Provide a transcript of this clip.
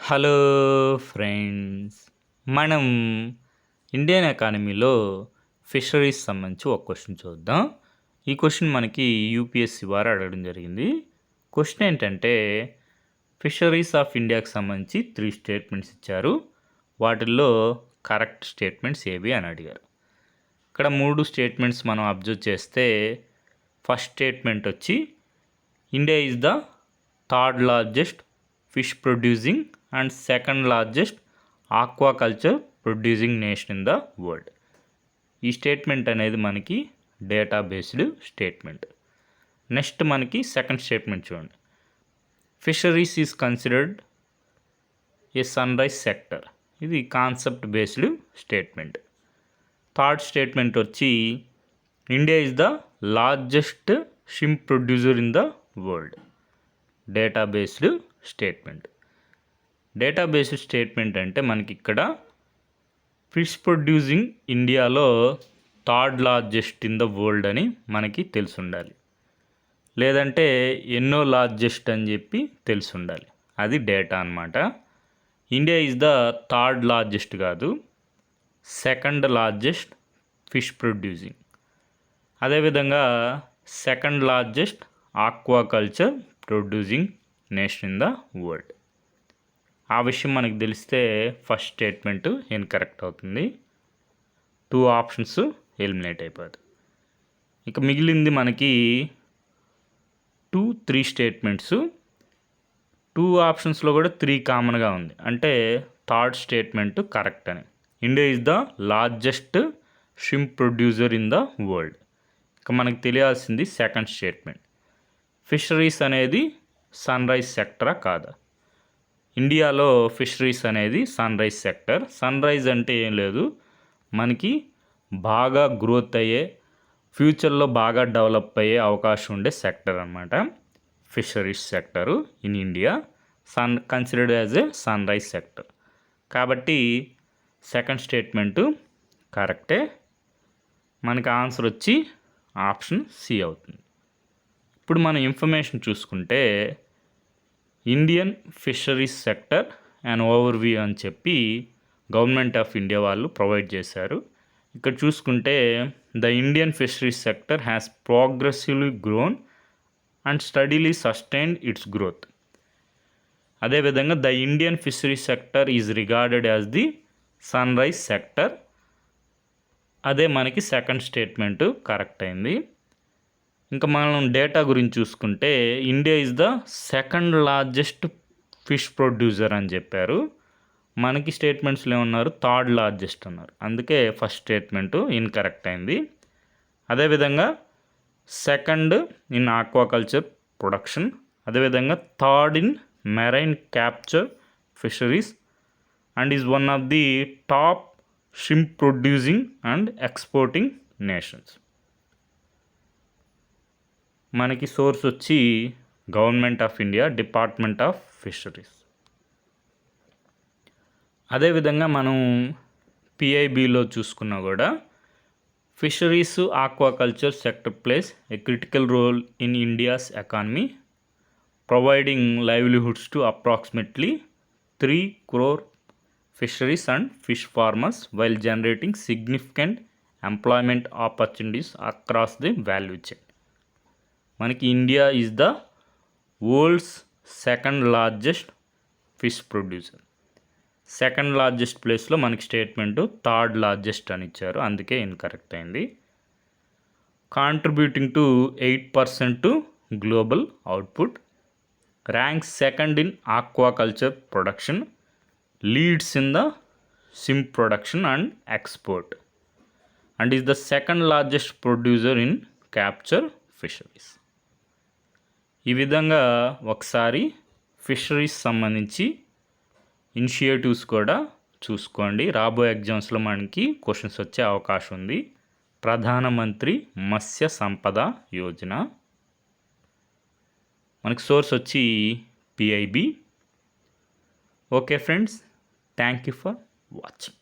Hello friends. మనం Indian ఎకానమీలో fisheries సంబంధించి ఒక క్వశ్చన్ చూద్దాం. ఈ క్వశ్చన్ మనకి యూపీఎస్సీ వారు అడగడం జరిగింది. క్వశ్చన్ ఏంటంటే ఫిషరీస్ ఆఫ్ ఇండియాకి సంబంధించి 3 స్టేట్మెంట్స్ ఇచ్చారు. వాటిల్లో కరెక్ట్ స్టేట్మెంట్స్ ఏవి అని అడిగారు. ఇక్కడ 3 స్టేట్మెంట్స్ మనం అబ్జర్వ్ చేస్తే ఫస్ట్ స్టేట్మెంట్ వచ్చి India is the third largest fish producing and second largest aquaculture producing nation in the world. ఈ స్టేట్మెంట్ అనేది మనకి డేటా బేస్డ్ స్టేట్మెంట్. నెక్స్ట్ మనకి సెకండ్ స్టేట్మెంట్ చూడండి. Fisheries is considered a sunrise sector. ఇది concept based statement. Third statement వచ్చి India is the largest shrimp producer in the world. Data based statement. Data based statement అంటే మనకి ఇక్కడ fish producing ఇండియాలో third largest in the world అని మనకి తెలిసి ఉండాలి, లేదంటే ఎన్నో లార్జెస్ట్ అని చెప్పి తెలిసి ఉండాలి. అది డేటా అన్నమాట. India is the third largest కాదు, సెకండ్ లార్జెస్ట్ ఫిష్ ప్రొడ్యూసింగ్. అదేవిధంగా second largest aquaculture producing nation in the world. ఆ విషయం మనకు తెలిస్తే ఫస్ట్ స్టేట్మెంట్ ఇన్కరెక్ట్ అవుతుంది. 2 ఆప్షన్స్ ఎలిమినేట్ అయిపోతుంది. ఇక మిగిలింది మనకి 3 స్టేట్మెంట్స్. 2 ఆప్షన్స్లో కూడా 3 కామన్గా ఉంది, అంటే థర్డ్ స్టేట్మెంట్ కరెక్ట్ అని. India is the largest shrimp producer in the world. ఇక మనకు తెలియాల్సింది సెకండ్ స్టేట్మెంట్. ఫిషరీస్ అనేది సన్ రైజ్ సెక్టరా కాదా? ఇండియాలో ఫిషరీస్ అనేది sunrise sector. Sunrise అంటే ఏం లేదు, మనకి బాగా గ్రోత్ అయ్యే, ఫ్యూచర్లో బాగా డెవలప్ అయ్యే అవకాశం ఉండే సెక్టర్ అనమాట fisheries sector in India. Considered as a sunrise sector. కాబట్టి సెకండ్ స్టేట్మెంటు కరెక్టే. మనకి ఆన్సర్ వచ్చి ఆప్షన్ సి అవుతుంది. ఇప్పుడు మనం ఇన్ఫర్మేషన్ చూసుకుంటే Indian fisheries sector and overview అని చెప్పి గవర్నమెంట్ ఆఫ్ ఇండియా వాళ్ళు ప్రొవైడ్ చేశారు. ఇక్కడ చూసుకుంటే the Indian fisheries sector has progressively grown and steadily sustained its growth. అదేవిధంగా the Indian fisheries sector is regarded as the sunrise sector. అదే మనకి second statement correct అయింది. ఇంకా మనం డేటా గురించి చూసుకుంటే India is the second largest fish producer అని చెప్పారు. మనకి స్టేట్మెంట్స్లో ఏమన్నారు, థర్డ్ లార్జెస్ట్ అన్నారు. అందుకే ఫస్ట్ స్టేట్మెంటు ఇన్కరెక్ట్ అయింది. అదేవిధంగా సెకండ్ ఇన్ ఆక్వాకల్చర్ ప్రొడక్షన్, అదేవిధంగా third in marine capture fisheries and is one of the top shrimp producing and exporting nations. మనకి సోర్స్ వచ్చి government of India, department of fisheries. అదేవిధంగా మనం పిఐబిలో చూసుకున్నా కూడా fisheries aquaculture sector plays a critical role in India's economy, providing livelihoods to approximately 3 crore fisheries and fish farmers while generating significant employment opportunities across the value chain. మనకి India is the world's second largest fish producer. Second largest ప్లేస్లో మనకి statement third largest అని ఇచ్చారు, అందుకే incorrect అయింది. Contributing to 8% to global output, ranks second in aquaculture production, leads in the shrimp production and export, and is the second largest producer in capture fisheries. ఈ విధంగా ఒకసారి fisheries సంబంధించి initiatives కూడా చూసుకోండి. రాబోయే ఎగ్జామ్స్లో మనకి క్వశ్చన్స్ వచ్చే అవకాశం ఉంది. ప్రధానమంత్రి మత్స్య సంపద యోజన, మనకి సోర్స్ వచ్చి PIB. Okay friends, thank you for watching.